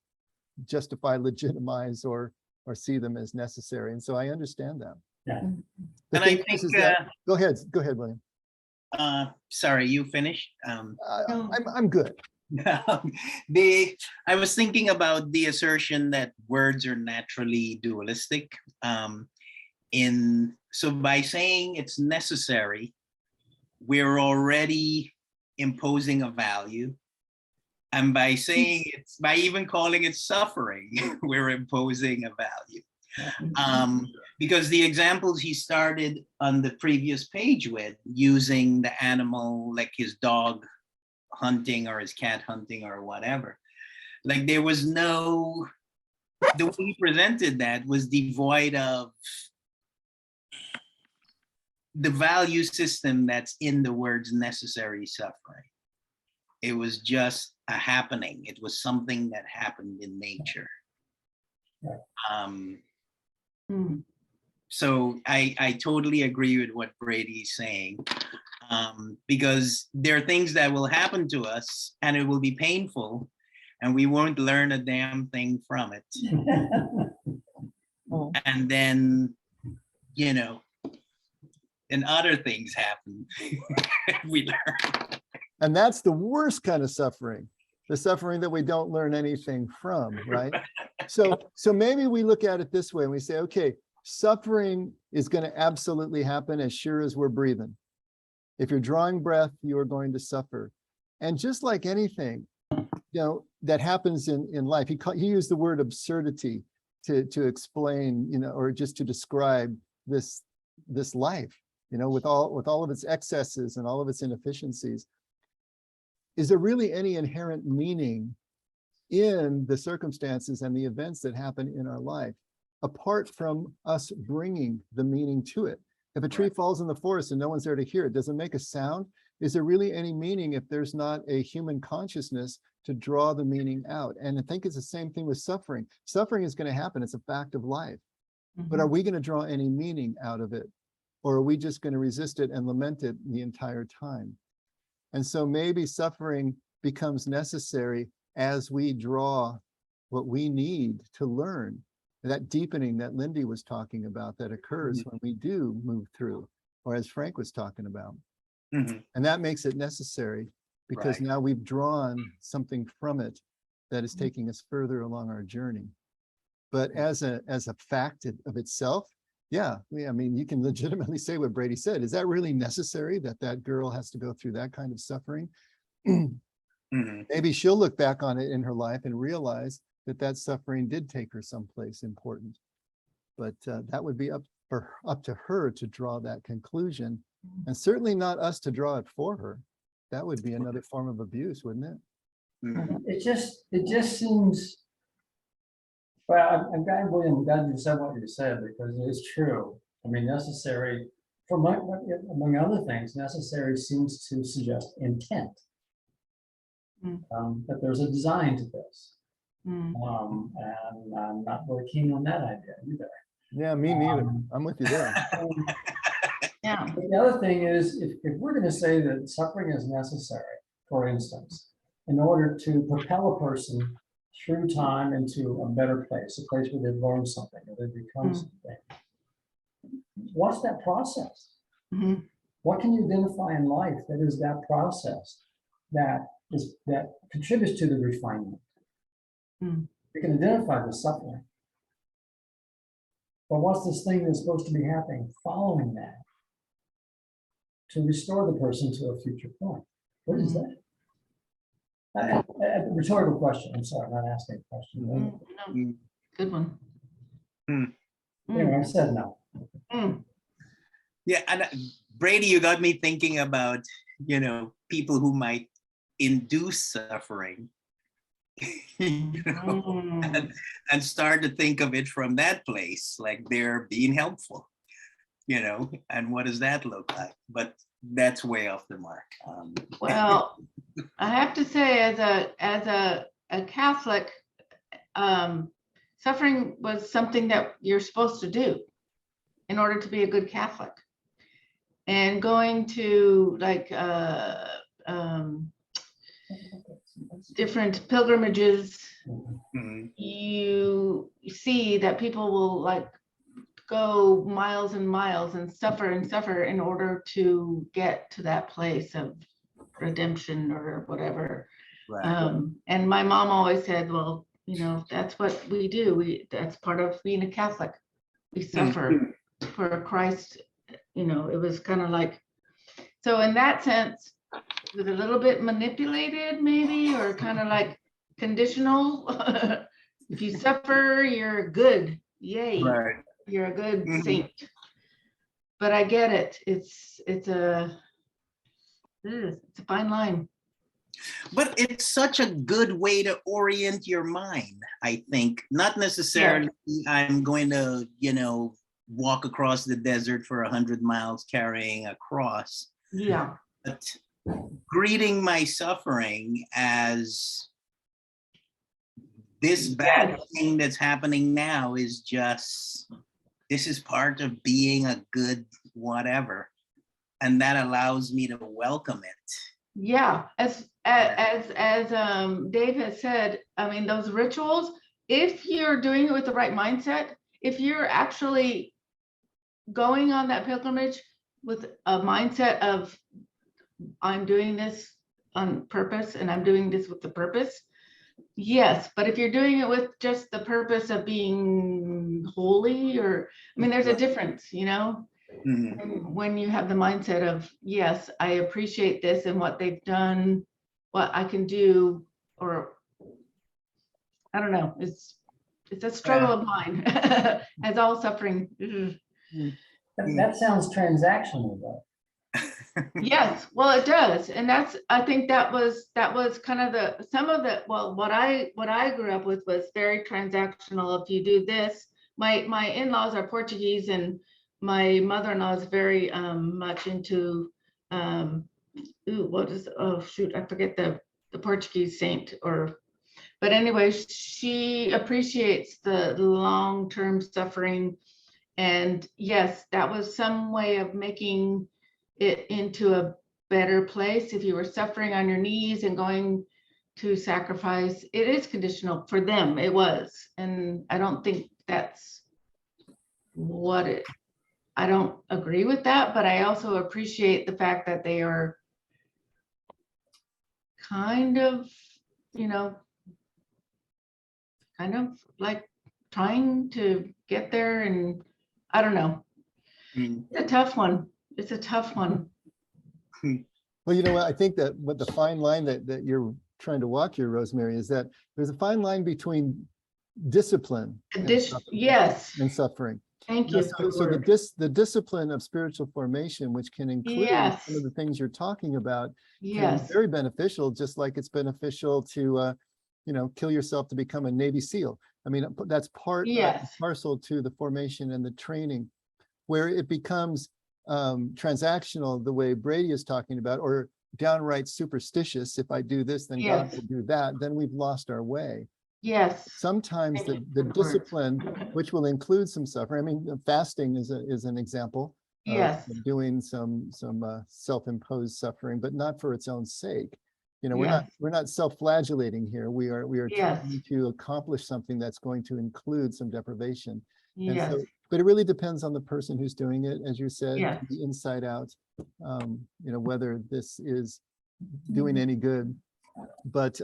justify, legitimize, or see them as necessary. And so I understand that. Yeah. The And I thing is think, that, go ahead, William. Sorry, you finished? I'm good. I was thinking about the assertion that words are naturally dualistic. So by saying it's necessary, we're already imposing a value. And by saying by even calling it suffering, we're imposing a value. Because the examples he started on the previous page with, using the animal, like his dog hunting or his cat hunting or whatever, like there was the way he presented that was devoid of the value system that's in the words necessary suffering. It was just a happening. It was something that happened in nature. So I totally agree with what Brady's saying. Because there are things that will happen to us and it will be painful and we won't learn a damn thing from it. And then, you know, and other things happen. We learn. And that's the worst kind of suffering, the suffering that we don't learn anything from, right? So maybe we look at it this way and we say, okay, suffering is going to absolutely happen as sure as we're breathing. If you're drawing breath, you are going to suffer. And just like anything, that happens in life, he used the word absurdity to explain, or just to describe this life, with all of its excesses and all of its inefficiencies. Is there really any inherent meaning in the circumstances and the events that happen in our life, apart from us bringing the meaning to it? If a tree falls in the forest and no one's there to hear it, does it make a sound? Is there really any meaning if there's not a human consciousness to draw the meaning out? And I think it's the same thing with suffering. Suffering is going to happen. It's a fact of life. But are we going to draw any meaning out of it? Or are we just going to resist it and lament it the entire time? And so maybe suffering becomes necessary as we draw what we need to learn, that deepening that Lindy was talking about that occurs when we do move through, or as Frank was talking about. And that makes it necessary because now we've drawn something from it that is taking us further along our journey. But as a fact of itself, yeah, I mean, you can legitimately say what Brady said. Is that really necessary that that girl has to go through that kind of suffering? Maybe she'll look back on it in her life and realize that that suffering did take her someplace important. But that would be up to her to draw that conclusion, and certainly not us to draw it for her. That would be another form of abuse, wouldn't it? It just seems, well, I'm glad, William, I'm glad you said what you said, because it is true. I mean, necessary, among other things, necessary seems to suggest intent. That there's a design to this. And I'm not really keen on that idea either. Yeah, me neither. I'm with you there. Yeah. But the other thing is, if we're going to say that suffering is necessary, for instance, in order to propel a person through time into a better place, a place where they've learned something, where they become something, what's that process? What can you identify in life that is that process that contributes to the refinement? We can identify the suffering. But what's this thing that's supposed to be happening following that to restore the person to a future point? What is that? A rhetorical question. I'm sorry, I'm not asking a question. No, good one. Anyway, I said no. Yeah, and Brady, you got me thinking about, people who might induce suffering. And start to think of it from that place, like they're being helpful, and what does that look like? But that's way off the mark. Well, I have to say, as a Catholic, suffering was something that you're supposed to do in order to be a good Catholic. And going to different pilgrimages, you see that people will go miles and miles and suffer in order to get to that place of redemption or whatever. And my mom always said, well, that's what we do. That's part of being a Catholic. We suffer for Christ. It was kind of like, so in that sense, it was a little bit manipulated maybe, or kind of like conditional. If you suffer, you're good. Yay. You're a good saint. But I get it. It's a fine line. But it's such a good way to orient your mind, I think. Not necessarily I'm going to, walk across the desert for 100 miles carrying a cross. Yeah. But greeting my suffering as this bad thing that's happening now is this is part of being a good whatever. and that allows me to welcome it. Yeah, as Dave has said, I mean, those rituals, if you're doing it with the right mindset, if you're actually going on that pilgrimage with a mindset of, I'm doing this on purpose and I'm doing this with the purpose, yes. But if you're doing it with just the purpose of being holy, or, I mean, there's a difference, you know? When you have the mindset of, yes, I appreciate this and what they've done, what I can do, or I don't know, it's a struggle of mine, as all suffering. That sounds transactional though. Yes, well, it does. And that's, I think that was kind of some of the, well, what I grew up with was very transactional. If you do this, my in-laws are Portuguese, and my mother-in-law is very much into oh shoot, I forget the Portuguese saint, but anyway, she appreciates the long-term suffering. And yes, that was some way of making it into a better place. If you were suffering on your knees and going to sacrifice, it is conditional for them. It was. And I don't think that's what it, I don't agree with that, but I also appreciate the fact that they are kind of, you know, kind of like trying to get there. And I don't know. It's a tough one. It's a tough one. Well, you know what, I think that what the fine line that you're trying to walk here, Rosemary, is that there's a fine line between discipline Yes. and suffering. Thank you. So the discipline of spiritual formation, which can include Yes. some of the things you're talking about, can Yes. be very beneficial, just like it's beneficial to, you know, kill yourself to become a Navy SEAL. I mean, that's part Yes. parcel to the formation and the training, where it becomes transactional, the way Brady is talking about, or downright superstitious. If I do this, then God Yes. will do that. Then we've lost our way. Yes. Sometimes Thank you the for the words. discipline, which will include some suffering. I mean, fasting is an example Yes. of doing some self-imposed suffering, but not for its own sake. You know, Yes. we're not self-flagellating here. We are Yes. trying to accomplish something that's going to include some deprivation. And Yes. so, but it really depends on the person who's doing it, as you said, Yes. the inside out, you know, whether this is doing any good. But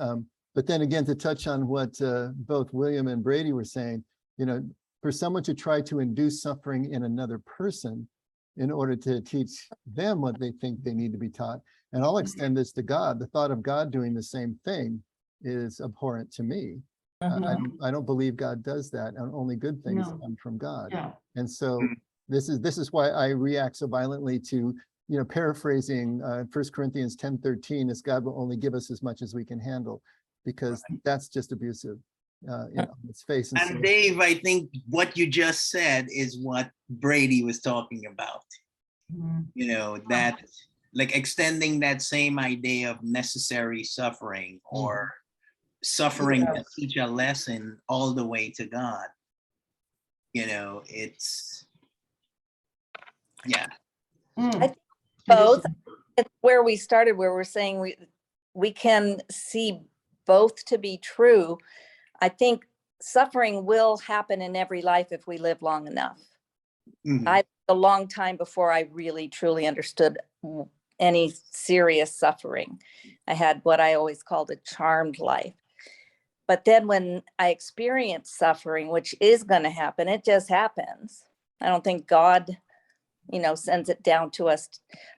then again, to touch on what both William and Brady were saying, you know, for someone to try to induce suffering in another person in order to teach them what they think they need to be taught, and I'll extend this to God, the thought of God doing the same thing is abhorrent to me. I don't believe God does that, and only good things come from God. Yeah. And so this is why I react so violently to, you know, paraphrasing 1 Corinthians 10:13, is God will only give us as much as we can handle, because that's just abusive, you know, on its face. And And so, Dave, I think what you just said is what Brady was talking about. You know, that like extending that same idea of necessary suffering, or suffering to teach a lesson all the way to God. You know, it's, yeah. I think both. It's where we started, where we're saying we can see both to be true. I think suffering will happen in every life if we live long enough. I a long time before I really truly understood any serious suffering. I had what I always called a charmed life. But then when I experience suffering, which is going to happen, it just happens. I don't think God, you know, sends it down to us,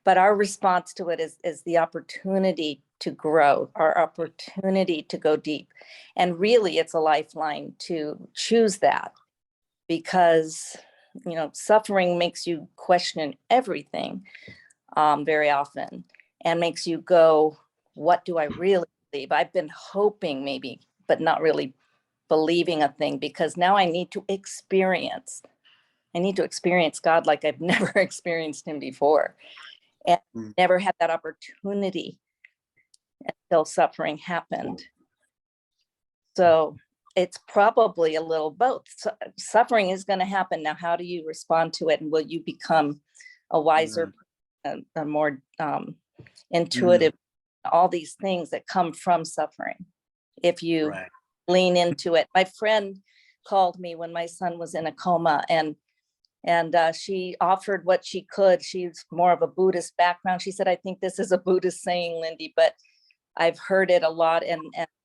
but our response to it is the opportunity to grow, our opportunity to go deep. And really it's a lifeline to choose that, because, you know, suffering makes you question everything very often, and makes you go, what do I really believe? I've been hoping maybe, but not really believing a thing, because now I need to experience God like I've never experienced him before, and never had that opportunity until suffering happened. So it's probably a little both. Suffering is going to happen. Now, how do you respond to it? And will you become a wiser person a more intuitive, all these things that come from suffering. If you Right. lean into it. My friend called me when my son was in a coma, and she offered what she could. She's more of a Buddhist background. She said, I think this is a Buddhist saying, Lindy, but I've heard it a lot, and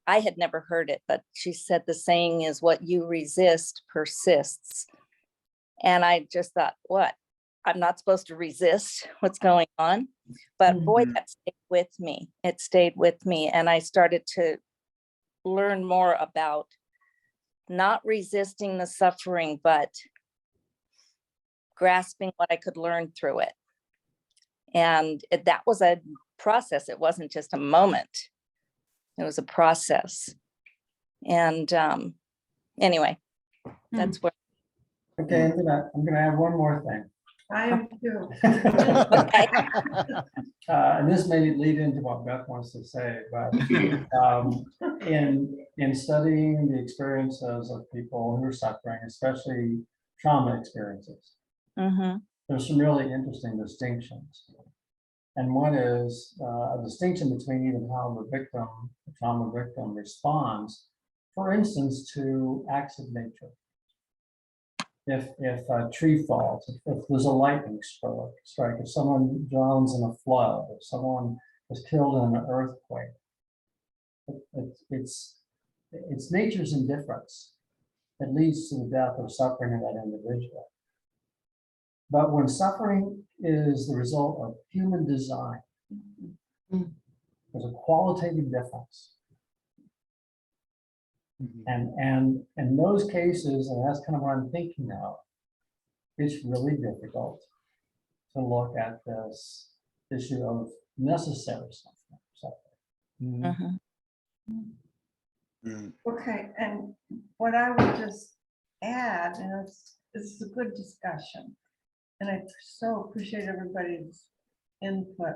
I had never heard it, but she said the saying is, what you resist persists. And I just thought, what? I'm not supposed to resist what's going on. But boy, that stayed with me. It stayed with me. And I started to learn more about not resisting the suffering, but grasping what I could learn through it. And that was a process. It wasn't just a moment. It was a process. And anyway, that's where. Okay, I'm gonna add one more thing. I am too. And this may lead into what Beth wants to say, but in studying the experiences of people who are suffering, especially trauma experiences, there's some really interesting distinctions. And one is a distinction between even how the trauma victim responds, for instance, to acts of nature. If a tree falls, if there's a lightning strike, if someone drowns in a flood, if someone is killed in an earthquake, it's nature's indifference that leads to the death or suffering of that individual. But when suffering is the result of human design, there's a qualitative difference. And in those cases, and that's kind of what I'm thinking of, it's really difficult to look at this issue of necessary suffering. Okay, and what I would just add, and this is a good discussion, and I so appreciate everybody's input.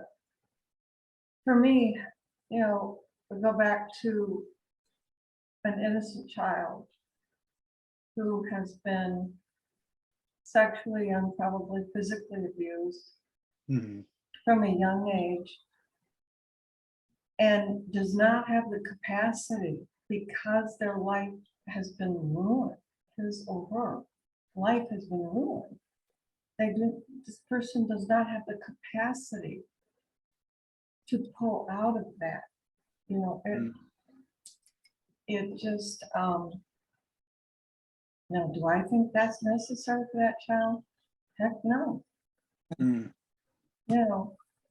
For me, we go back to an innocent child who has been sexually and probably physically abused from a young age and does not have the capacity, because their life has been ruined, his or her life has been ruined. This person does not have the capacity to pull out of that. It just, now, do I think that's necessary for that child? Heck, no.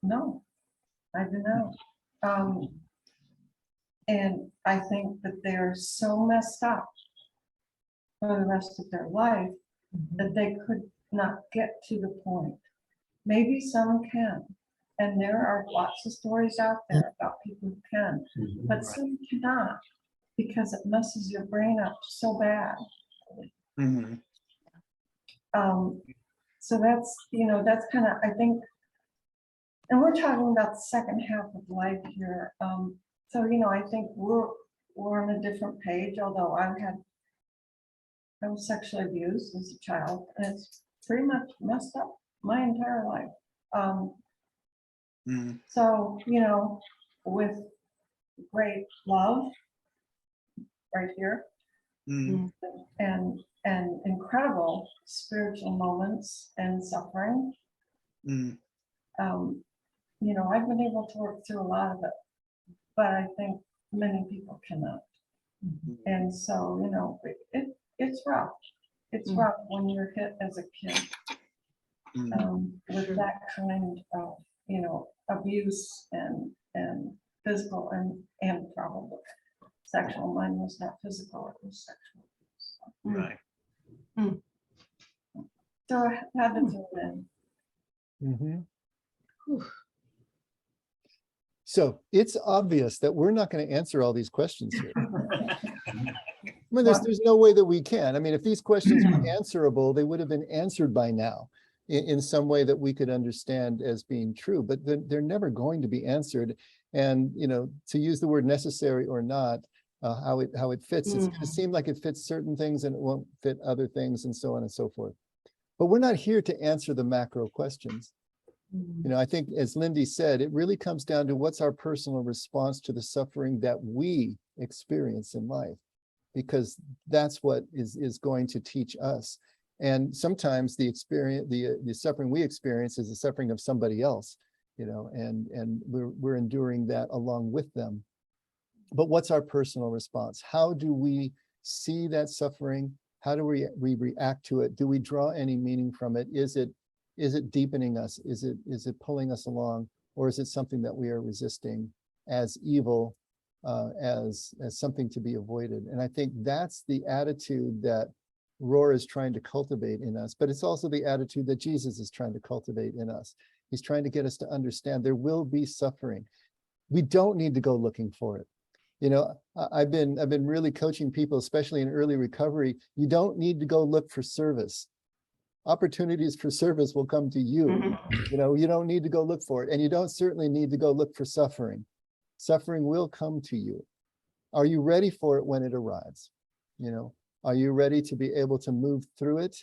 No, I do not. And I think that they're so messed up for the rest of their life that they could not get to the point. Maybe some can. And there are lots of stories out there about people who can, but some cannot, because it messes your brain up so bad. So that's, that's kind of, I think, and we're talking about the second half of life here. So, I think we're on a different page, although I was sexually abused as a child, and it's pretty much messed up my entire life. So, with great love right here, and incredible spiritual moments and suffering, I've been able to work through a lot of it, but I think many people cannot. And so, it's rough. It's rough when you're hit as a kid with that kind of, abuse and physical and probably sexual. Mine was not physical, it was sexual. Right. So I had to do it in. So it's obvious that we're not going to answer all these questions here. I mean, there's no way that we can. I mean, if these questions were answerable, they would have been answered by now in some way that we could understand as being true, but they're never going to be answered. And, to use the word necessary or not, how it fits, it's going to seem like it fits certain things and it won't fit other things and so on and so forth. But we're not here to answer the macro questions. You know, I think as Lindy said, it really comes down to what's our personal response to the suffering that we experience in life, because that's what is going to teach us. And sometimes the experience, the suffering we experience is the suffering of somebody else, you know, and we're enduring that along with them. But what's our personal response? How do we see that suffering? How do we react to it? Do we draw any meaning from it? Is it deepening us? Is it pulling us along? Or is it something that we are resisting as evil, as something to be avoided? And I think that's the attitude that Rohr is trying to cultivate in us, but it's also the attitude that Jesus is trying to cultivate in us. He's trying to get us to understand there will be suffering. We don't need to go looking for it. You know, I've been really coaching people, especially in early recovery. You don't need to go look for service. Opportunities for service will come to you. You know, you don't need to go look for it. And you don't certainly need to go look for suffering. Suffering will come to you. Are you ready for it when it arrives? You know, are you ready to be able to move through it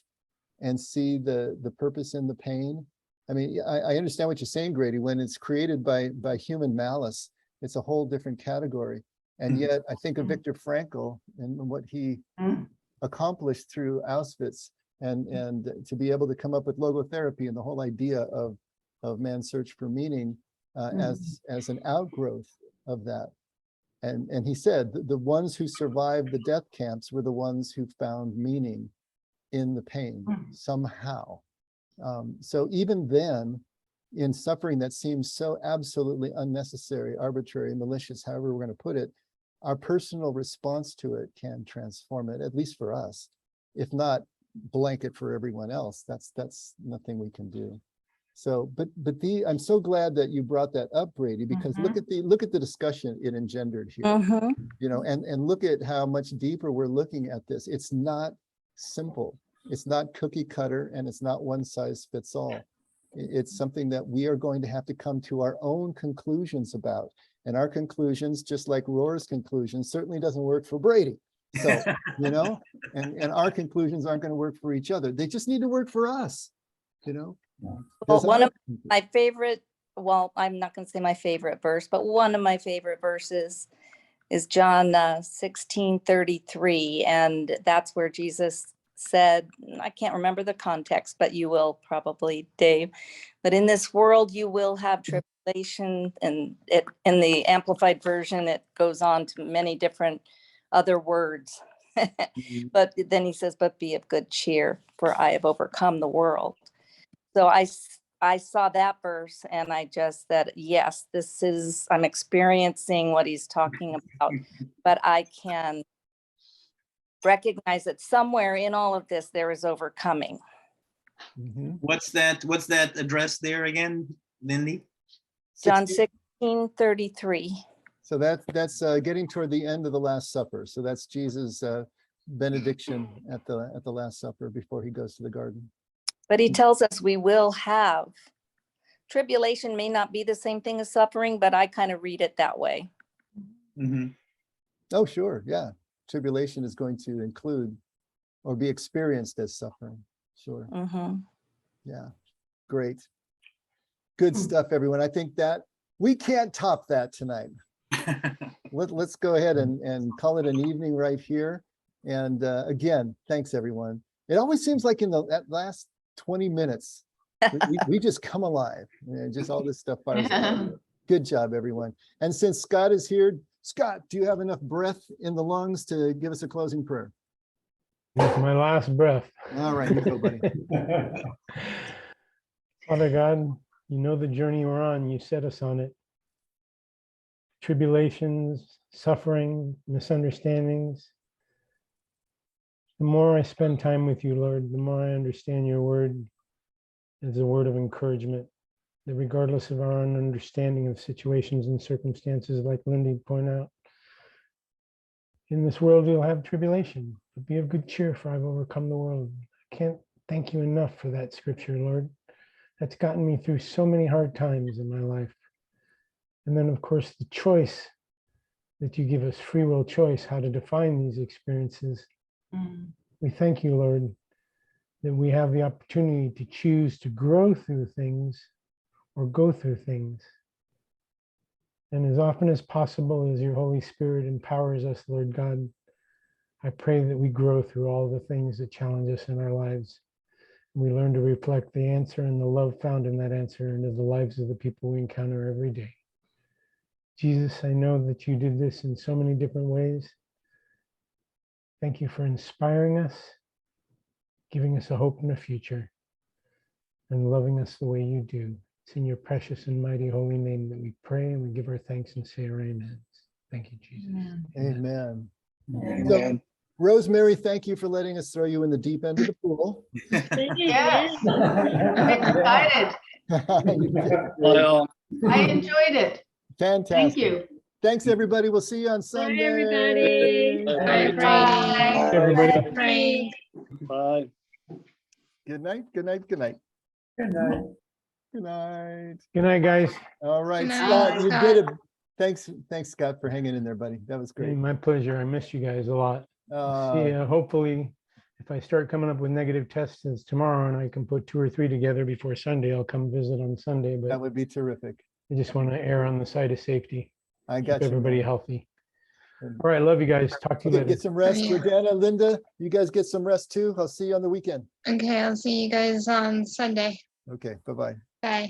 and see the purpose in the pain? I mean, I understand what you're saying, Grady. When it's created by human malice, it's a whole different category. And yet I think of Viktor Frankl and what he accomplished through Auschwitz, and to be able to come up with logotherapy and the whole idea of man's search for meaning as an outgrowth of that. And he said the ones who survived the death camps were the ones who found meaning in the pain somehow. So even then, in suffering that seems so absolutely unnecessary, arbitrary, malicious, however we're going to put it, our personal response to it can transform it, at least for us. If not blanket for everyone else, that's nothing we can do. So, but I'm so glad that you brought that up, Brady, because look at the discussion it engendered here. You know, and look at how much deeper we're looking at this. It's not simple. It's not cookie cutter, and it's not one size fits all. It's something that we are going to have to come to our own conclusions about. And our conclusions, just like Rohr's conclusions, certainly doesn't work for Brady. So, you know, and our conclusions aren't going to work for each other. They just need to work for us, you know. Well, one of my favorite, well, I'm not going to say my favorite verse, but one of my favorite verses is John 16:33. And that's where Jesus said, I can't remember the context, but you will probably, Dave, but in this world you will have tribulation. And it, in the amplified version, it goes on to many different other words. But then he says, but be of good cheer, for I have overcome the world. So I saw that verse and I just said, yes, this is, I'm experiencing what he's talking about, but I can recognize that somewhere in all of this, there is overcoming. What's that address there again, Lindy? John 16:33. So that's getting toward the end of the Last Supper. So that's Jesus' benediction at the Last Supper before he goes to the garden. But he tells us we will have tribulation. May not be the same thing as suffering, but I kind of read it that way. Oh, sure. Yeah. Tribulation is going to include or be experienced as suffering. Sure. Yeah. Great. Good stuff, everyone. I think that we can't top that tonight. Let's go ahead and call it an evening right here. And again, thanks, everyone. It always seems like in that last 20 minutes, we just come alive. Just all this stuff fires up. Good job, everyone. And since Scott is here, Scott, do you have enough breath in the lungs to give us a closing prayer? It's my last breath. All right, you go, buddy. Father God, you know the journey we're on. You set us on it. Tribulations, suffering, misunderstandings. The more I spend time with you, Lord, the more I understand your word as a word of encouragement, that regardless of our own understanding of situations and circumstances, like Lindy pointed out, in this world you'll have tribulation, but be of good cheer, for I've overcome the world. I can't thank you enough for that scripture, Lord. That's gotten me through so many hard times in my life. And then, of course, the choice that you give us, free will choice, how to define these experiences. We thank you, Lord, that we have the opportunity to choose to grow through things or go through things. And as often as possible, as your Holy Spirit empowers us, Lord God, I pray that we grow through all the things that challenge us in our lives. We learn to reflect the answer and the love found in that answer into the lives of the people we encounter every day. Jesus, I know that you did this in so many different ways. Thank you for inspiring us, giving us a hope and a future, and loving us the way you do. It's in your precious and mighty holy name that we pray and we give our thanks and say our amens. Thank you, Jesus. Amen. Amen. So, Rosemary, thank you for letting us throw you in the deep end of the pool. Yes, I'm excited. You did great. Well, I enjoyed it. Fantastic. Thank you. Thanks, everybody. We'll see you on Bye, Sunday. everybody. Bye, Bye. Everybody. bye. Good night. Good night. Good night. Good night. Good night. Good night, guys. All right, Good Scott, night, you Scott. did it. Thanks, Scott, for hanging in there, buddy. That was Hey, great. my pleasure. I missed you guys a lot. See, hopefully, if I start coming up with negative tests as tomorrow and I can put 2 or 3 together before Sunday, I'll come visit on Sunday. That But would be terrific. I just want to err on the side of safety. I Keep got you. everybody man. healthy. And- All right, love you guys. Talk to you Okay, later. get some rest. Yeah. Jordana, Linda, you guys get some rest too. I'll see you on the weekend. Okay, I'll see you guys on Sunday. Okay, bye-bye. Bye.